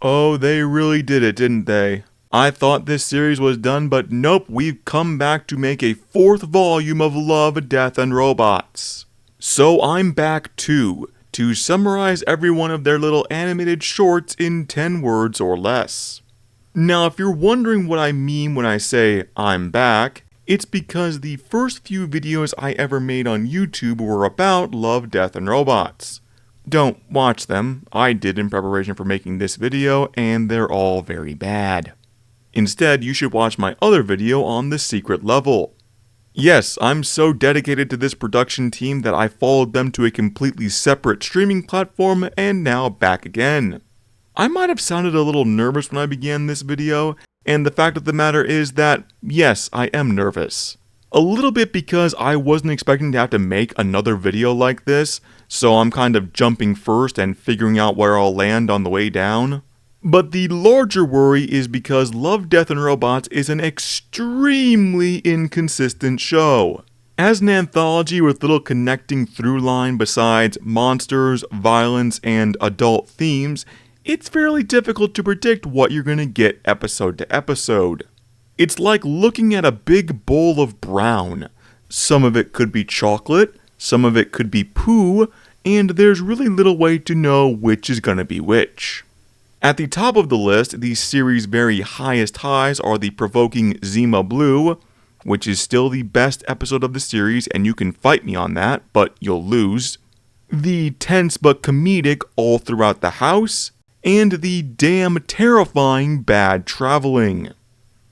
Oh, they really did it, didn't they? I thought this series was done, but nope, we've come back to make a fourth volume of Love, Death, and Robots. So I'm back too, to summarize every one of their little animated shorts in 10 words or less. Now, if you're wondering what I mean when I say I'm back, it's because the first few videos I ever made on YouTube were about Love, Death, and Robots. Don't watch them, I did in preparation for making this video, and they're all very bad. Instead, you should watch my other video on the secret level. Yes, I'm so dedicated to this production team that I followed them to a completely separate streaming platform and now back again. I might have sounded a little nervous when I began this video, and the fact of the matter is that, yes, I am nervous. A little bit because I wasn't expecting to have to make another video like this, so I'm kind of jumping first and figuring out where I'll land on the way down. But the larger worry is because Love, Death, and Robots is an extremely inconsistent show. As an anthology with little connecting through line besides monsters, violence, and adult themes, it's fairly difficult to predict what you're going to get episode to episode. It's like looking at a big bowl of brown. Some of it could be chocolate, some of it could be poo, and there's really little way to know which is going to be which. At the top of the list, the series' very highest highs are the provoking Zima Blue, which is still the best episode of the series, and you can fight me on that, but you'll lose. The tense but comedic All Throughout the House, and the damn terrifying Bad Traveling.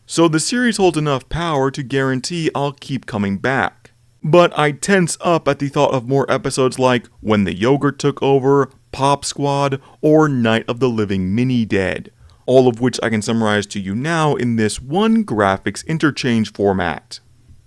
So the series holds enough power to guarantee I'll keep coming back. But I tense up at the thought of more episodes like When the Yogurt Took Over, Pop Squad, or Night of the Living Mini-Dead, all of which I can summarize to you now in this one graphics interchange format.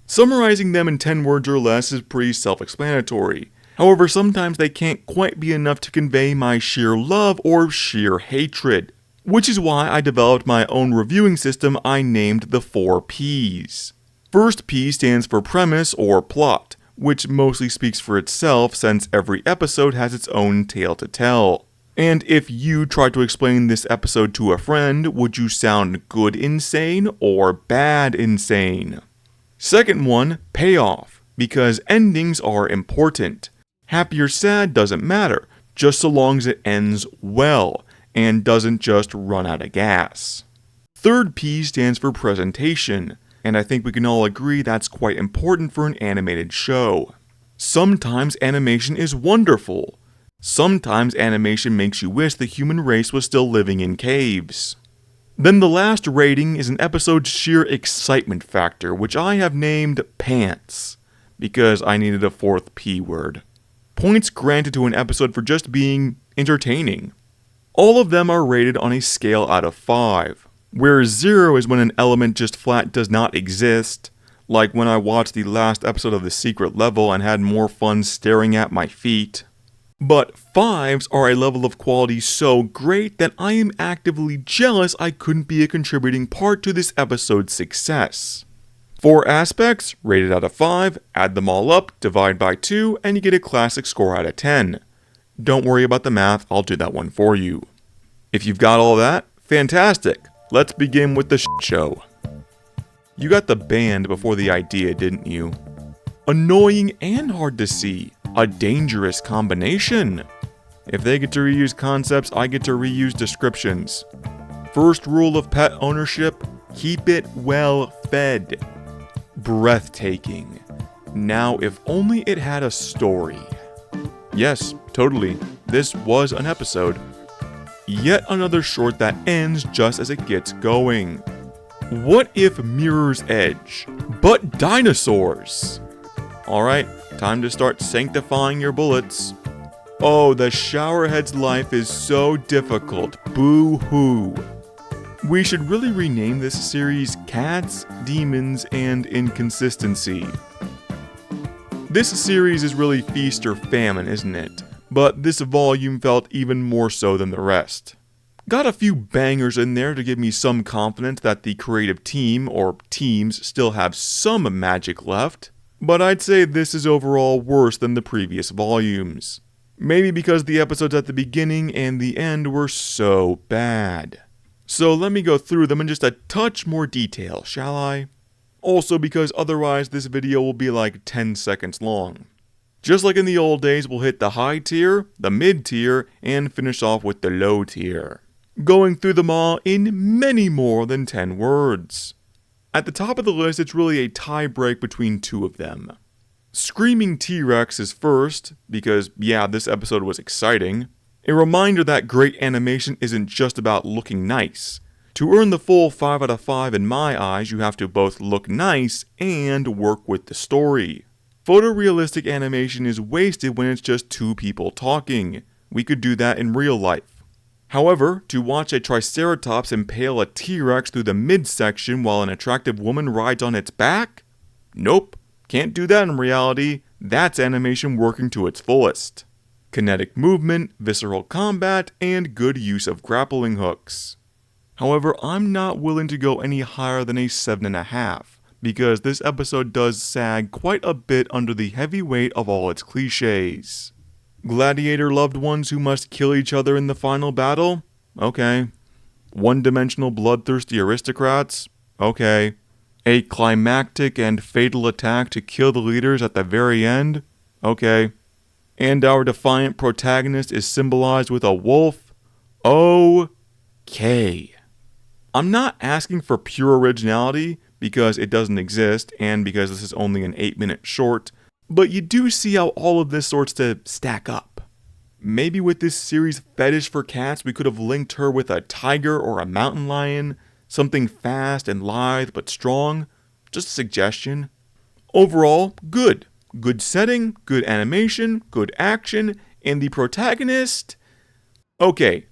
Summarizing them in 10 words or less is pretty self-explanatory. However, sometimes they can't quite be enough to convey my sheer love or sheer hatred, which is why I developed my own reviewing system I named the 4 Ps. First P stands for premise or plot, which mostly speaks for itself since every episode has its own tale to tell. And if you tried to explain this episode to a friend, would you sound good insane or bad insane? Second one, payoff, because endings are important. Happy or sad doesn't matter, just so long as it ends well, and doesn't just run out of gas. Third P stands for presentation, and I think we can all agree that's quite important for an animated show. Sometimes animation is wonderful. Sometimes animation makes you wish the human race was still living in caves. Then the last rating is an episode's sheer excitement factor, which I have named Pants, because I needed a fourth P word. Points granted to an episode for just being entertaining. All of them are rated on a scale out of 5, where 0 is when an element just flat does not exist, like when I watched the last episode of The Secret Level and had more fun staring at my feet. But 5s are a level of quality so great that I am actively jealous I couldn't be a contributing part to this episode's success. 4 aspects, rated out of 5, add them all up, divide by 2, and you get a classic score out of 10. Don't worry about the math, I'll do that one for you. If you've got all that, fantastic! Let's begin with the show. You got the band before the idea, didn't you? Annoying and hard to see. A dangerous combination. If they get to reuse concepts, I get to reuse descriptions. First rule of pet ownership, keep it well fed. Breathtaking. Now, if only it had a story. Yes, totally. This was an episode. Yet another short that ends just as it gets going. What if Mirror's Edge, but dinosaurs? Alright, time to start sanctifying your bullets. Oh, the showerhead's life is so difficult. Boo-hoo. We should really rename this series Cats, Demons, and Inconsistency. This series is really feast or famine, isn't it? But this volume felt even more so than the rest. Got a few bangers in there to give me some confidence that the creative team, or teams, still have some magic left, but I'd say this is overall worse than the previous volumes. Maybe because the episodes at the beginning and the end were so bad. So let me go through them in just a touch more detail, shall I? Also because otherwise this video will be like 10 seconds long. Just like in the old days, we'll hit the high tier, the mid tier, and finish off with the low tier. Going through them all in many more than 10 words. At the top of the list, it's really a tie break between two of them. Screaming T-Rex is first, because yeah, this episode was exciting. A reminder that great animation isn't just about looking nice. To earn the full 5 out of 5 in my eyes, you have to both look nice and work with the story. Photorealistic animation is wasted when it's just two people talking. We could do that in real life. However, to watch a Triceratops impale a T-Rex through the midsection while an attractive woman rides on its back? Nope. Can't do that in reality. That's animation working to its fullest. Kinetic movement, visceral combat, and good use of grappling hooks. However, I'm not willing to go any higher than a 7.5, because this episode does sag quite a bit under the heavy weight of all its cliches. Gladiator loved ones who must kill each other in the final battle? Okay. One-dimensional bloodthirsty aristocrats? Okay. A climactic and fatal attack to kill the leaders at the very end? Okay. And our defiant protagonist is symbolized with a wolf? Okay. I'm not asking for pure originality, because it doesn't exist, and because this is only an 8-minute short, but you do see how all of this sorts to stack up. Maybe with this series' fetish for cats, we could have linked her with a tiger or a mountain lion, something fast and lithe but strong. Just a suggestion. Overall, good. Good setting, good animation, good action, and the protagonist? Okay,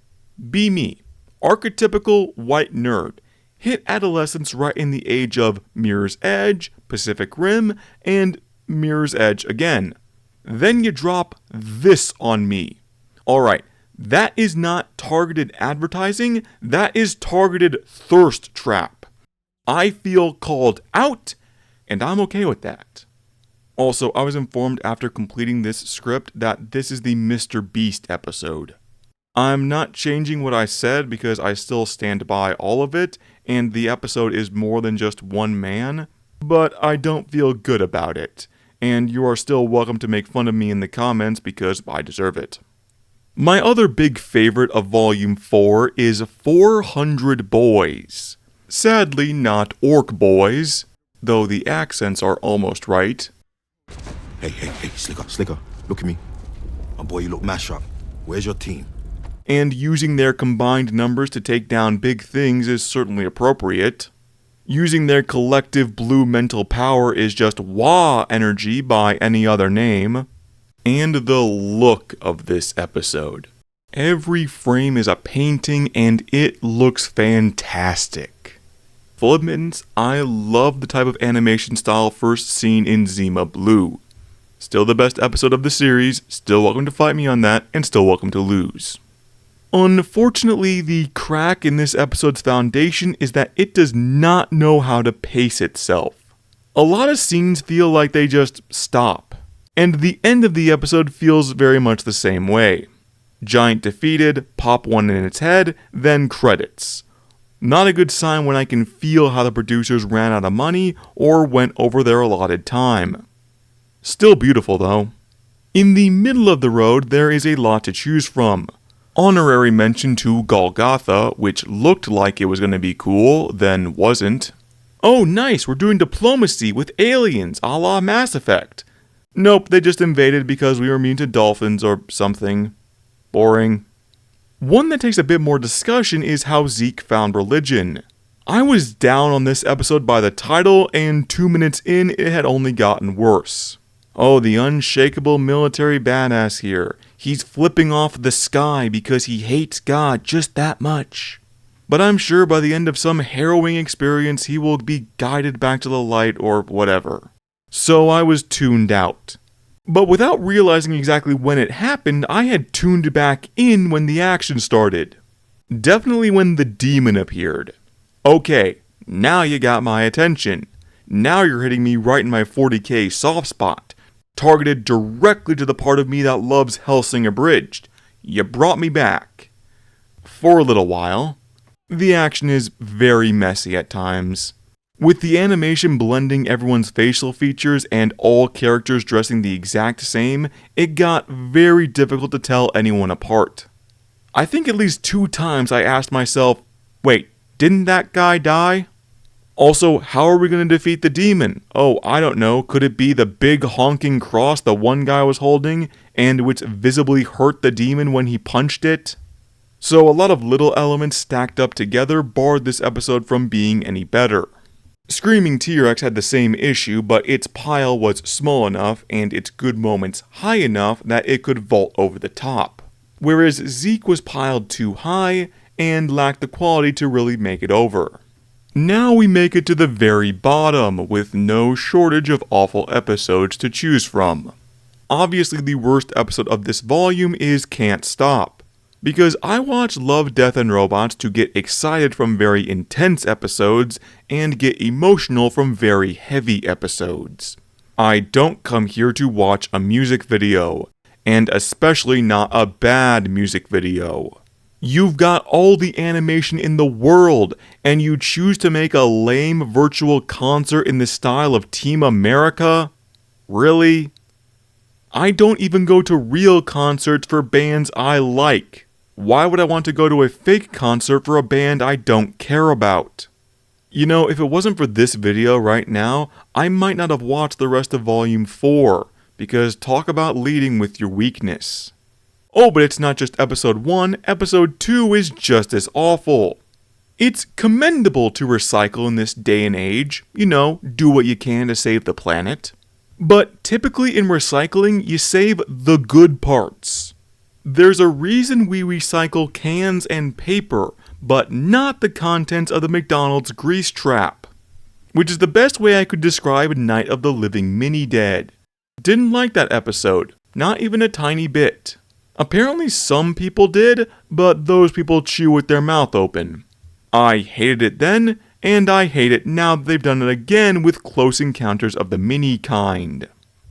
be me. Archetypical white nerd. Hit adolescence right in the age of Mirror's Edge, Pacific Rim, and Mirror's Edge again. Then you drop this on me. Alright, that is not targeted advertising, that is targeted thirst trap. I feel called out, and I'm okay with that. Also, I was informed after completing this script that this is the Mr. Beast episode. I'm not changing what I said because I still stand by all of it, and the episode is more than just one man, but I don't feel good about it, and you are still welcome to make fun of me in the comments because I deserve it. My other big favorite of Volume 4 is 400 Boys. Sadly not Orc Boys, though the accents are almost right. Hey, Slicker, look at me. My boy, you look mashed up. Where's your team? And using their combined numbers to take down big things is certainly appropriate. Using their collective blue mental power is just wah energy by any other name. And the look of this episode. Every frame is a painting and it looks fantastic. Full admittance, I love the type of animation style first seen in Zima Blue. Still the best episode of the series, still welcome to fight me on that, and still welcome to lose. Unfortunately, the crack in this episode's foundation is that it does not know how to pace itself. A lot of scenes feel like they just stop, and the end of the episode feels very much the same way. Giant defeated, pop one in its head, then credits. Not a good sign when I can feel how the producers ran out of money or went over their allotted time. Still beautiful though. In the middle of the road, there is a lot to choose from. Honorary mention to Golgotha, which looked like it was going to be cool, then wasn't. Oh nice, we're doing diplomacy with aliens, a la Mass Effect. Nope, they just invaded because we were immune to dolphins or something. Boring. One that takes a bit more discussion is how Zeke found religion. I was down on this episode by the title, and 2 minutes in, it had only gotten worse. Oh, the unshakable military badass here. He's flipping off the sky because he hates God just that much. But I'm sure by the end of some harrowing experience, he will be guided back to the light or whatever. So I was tuned out. But without realizing exactly when it happened, I had tuned back in when the action started. Definitely when the demon appeared. Okay, now you got my attention. Now you're hitting me right in my 40k soft spot. targeted directly to the part of me that loves Hellsing Abridged. You brought me back. For a little while. The action is very messy at times. With the animation blending everyone's facial features and all characters dressing the exact same, it got very difficult to tell anyone apart. I think at least 2 times I asked myself, wait, didn't that guy die? Also, how are we going to defeat the demon? Oh, I don't know, could it be the big honking cross the one guy was holding, and which visibly hurt the demon when he punched it? So a lot of little elements stacked up together barred this episode from being any better. Screaming T-Rex had the same issue, but its pile was small enough and its good moments high enough that it could vault over the top. Whereas Zeke was piled too high and lacked the quality to really make it over. Now we make it to the very bottom, with no shortage of awful episodes to choose from. Obviously the worst episode of this volume is Can't Stop, because I watch Love, Death, and Robots to get excited from very intense episodes and get emotional from very heavy episodes. I don't come here to watch a music video, and especially not a bad music video. You've got all the animation in the world, and you choose to make a lame virtual concert in the style of Team America? Really? I don't even go to real concerts for bands I like. Why would I want to go to a fake concert for a band I don't care about? You know, if it wasn't for this video right now, I might not have watched the rest of Volume 4, because talk about leading with your weakness. Oh, but it's not just Episode 1, Episode 2 is just as awful. It's commendable to recycle in this day and age, you know, do what you can to save the planet. But typically in recycling, you save the good parts. There's a reason we recycle cans and paper, but not the contents of the McDonald's grease trap. Which is the best way I could describe Night of the Living Mini-Dead. Didn't like that episode, not even a tiny bit. Apparently some people did, but those people chew with their mouth open. I hated it then, and I hate it now that they've done it again with Close Encounters of the Mini kind.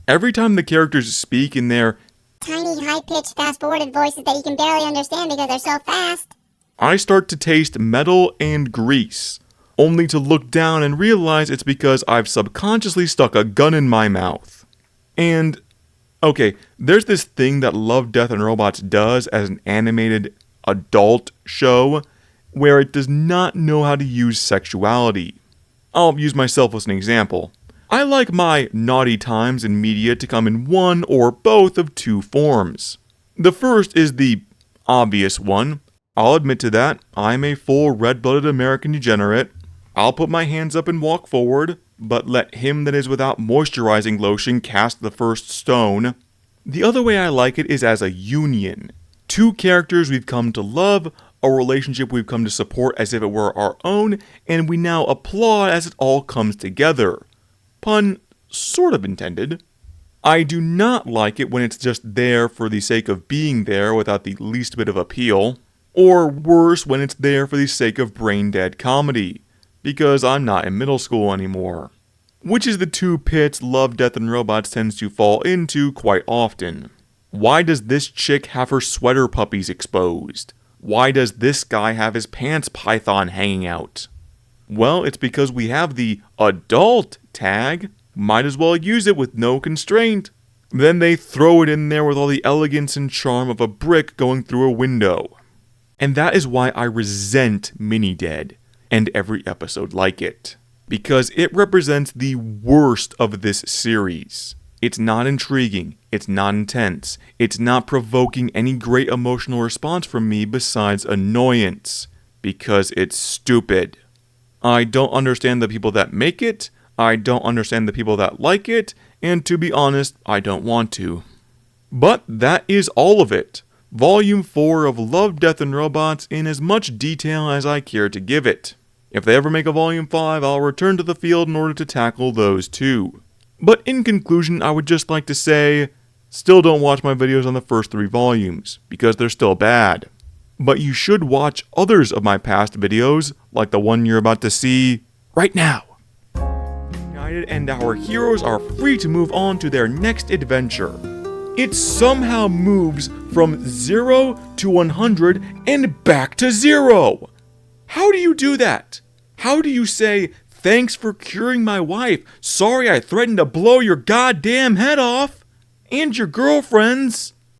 Every time the characters speak in their tiny, high-pitched, fast-forwarded voices that you can barely understand because they're so fast, I start to taste metal and grease, only to look down and realize it's because I've subconsciously stuck a gun in my mouth. And, okay, there's this thing that Love, Death, and Robots does as an animated adult show, where it does not know how to use sexuality. I'll use myself as an example. I like my naughty times in media to come in one or both of 2 forms. The first is the obvious one. I'll admit to that. I'm a full red-blooded American degenerate. I'll put my hands up and walk forward, but let him that is without moisturizing lotion cast the first stone. The other way I like it is as a union. 2 characters we've come to love, a relationship we've come to support as if it were our own, and we now applaud as it all comes together. Pun sort of intended. I do not like it when it's just there for the sake of being there without the least bit of appeal. Or worse, when it's there for the sake of brain-dead comedy. Because I'm not in middle school anymore. Which is the 2 pits Love, Death, and Robots tends to fall into quite often. Why does this chick have her sweater puppies exposed? Why does this guy have his pants python hanging out? Well, it's because we have the adult tag. Might as well use it with no constraint. Then they throw it in there with all the elegance and charm of a brick going through a window. And that is why I resent Mini-Dead, and every episode like it. Because it represents the worst of this series. It's not intriguing, it's not intense, it's not provoking any great emotional response from me besides annoyance. Because it's stupid. I don't understand the people that make it, I don't understand the people that like it, and to be honest, I don't want to. But that is all of it. Volume 4 of Love, Death, and Robots in as much detail as I care to give it. If they ever make a Volume 5, I'll return to the field in order to tackle those too. But in conclusion, I would just like to say, still don't watch my videos on the first 3 volumes, because they're still bad. But you should watch others of my past videos, like the one you're about to see right now. reunited and our heroes are free to move on to their next adventure. It somehow moves from 0 to 100 and back to 0. How do you do that? How do you say, "Thanks for curing my wife. Sorry I threatened to blow your goddamn head off. And your girlfriend's."